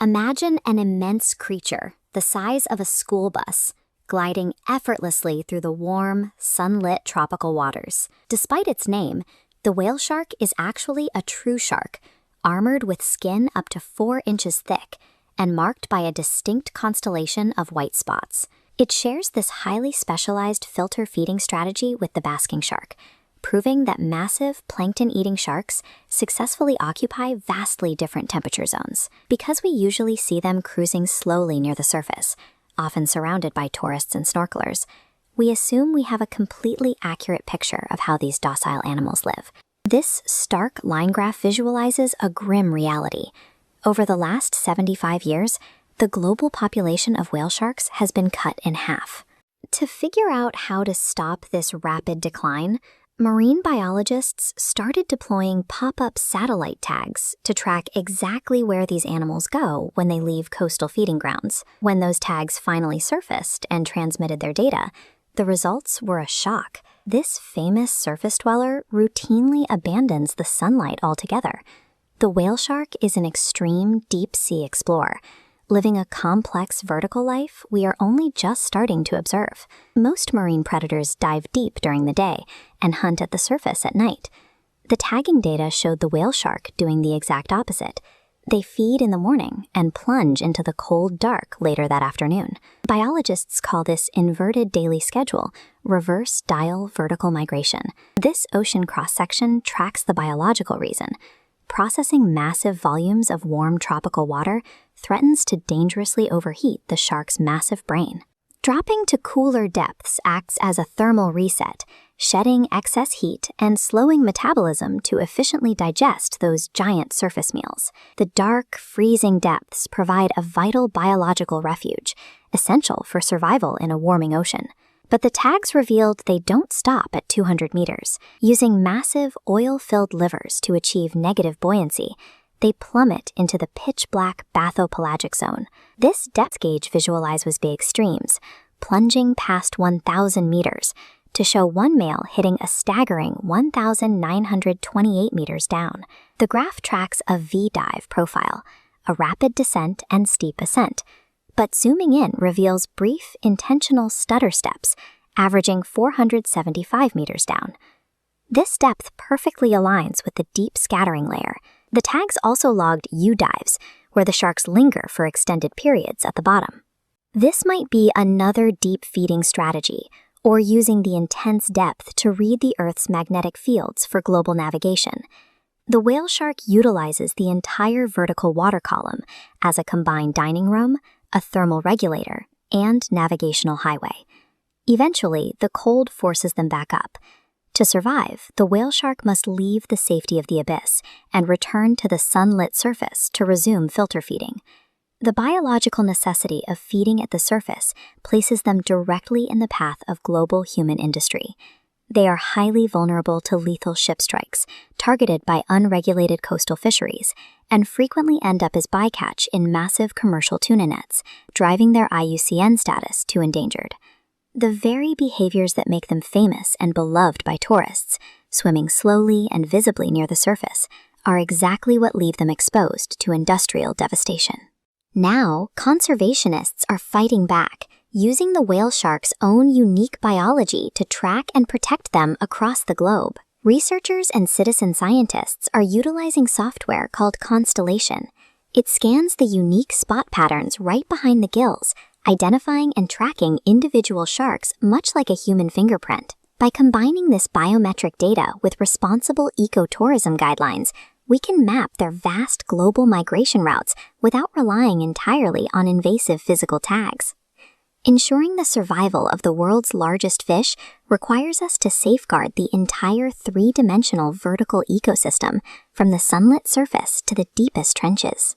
Imagine an immense creature, the size of a school bus, gliding effortlessly through the warm, sunlit tropical waters. Despite its name, the whale shark is actually a true shark, armored with skin up to 4 inches thick and marked by a distinct constellation of white spots. It shares this highly specialized filter feeding strategy with the basking shark, proving that massive plankton-eating sharks successfully occupy vastly different temperature zones. Because we usually see them cruising slowly near the surface, often surrounded by tourists and snorkelers, we assume we have a completely accurate picture of how these docile animals live. This stark line graph visualizes a grim reality. Over the last 75 years, the global population of whale sharks has been cut in half. To figure out how to stop this rapid decline, marine biologists started deploying pop-up satellite tags to track exactly where these animals go when they leave coastal feeding grounds. When those tags finally surfaced and transmitted their data, the results were a shock. This famous surface dweller routinely abandons the sunlight altogether. The whale shark is an extreme deep-sea explorer, living a complex vertical life we are only just starting to observe. Most marine predators dive deep during the day and hunt at the surface at night. The tagging data showed the whale shark doing the exact opposite. They feed in the morning and plunge into the cold dark later that afternoon. Biologists call this inverted daily schedule reverse diel vertical migration. This ocean cross-section tracks the biological reason. Processing massive volumes of warm tropical water threatens to dangerously overheat the shark's massive brain. Dropping to cooler depths acts as a thermal reset, shedding excess heat and slowing metabolism to efficiently digest those giant surface meals. The dark, freezing depths provide a vital biological refuge, essential for survival in a warming ocean. But the tags revealed they don't stop at 200 meters. Using massive oil-filled livers to achieve negative buoyancy, they plummet into the pitch-black bathopelagic zone. This depth gauge visualized was by extremes, plunging past 1,000 meters to show one male hitting a staggering 1,928 meters down. The graph tracks a V-dive profile, a rapid descent and steep ascent, but zooming in reveals brief, intentional stutter steps, averaging 475 meters down. This depth perfectly aligns with the deep scattering layer. The tags also logged U-dives, where the sharks linger for extended periods at the bottom. This might be another deep feeding strategy, or using the intense depth to read the Earth's magnetic fields for global navigation. The whale shark utilizes the entire vertical water column as a combined dining room, a thermal regulator, and navigational highway. Eventually, the cold forces them back up. To survive, the whale shark must leave the safety of the abyss and return to the sunlit surface to resume filter feeding. The biological necessity of feeding at the surface places them directly in the path of global human industry. They are highly vulnerable to lethal ship strikes, targeted by unregulated coastal fisheries, and frequently end up as bycatch in massive commercial tuna nets, driving their IUCN status to endangered. The very behaviors that make them famous and beloved by tourists, swimming slowly and visibly near the surface, are exactly what leave them exposed to industrial devastation. Now, conservationists are fighting back, using the whale shark's own unique biology to track and protect them across the globe. Researchers and citizen scientists are utilizing software called Constellation. It scans the unique spot patterns right behind the gills, identifying and tracking individual sharks much like a human fingerprint. By combining this biometric data with responsible ecotourism guidelines, we can map their vast global migration routes without relying entirely on invasive physical tags. Ensuring the survival of the world's largest fish requires us to safeguard the entire three-dimensional vertical ecosystem, from the sunlit surface to the deepest trenches.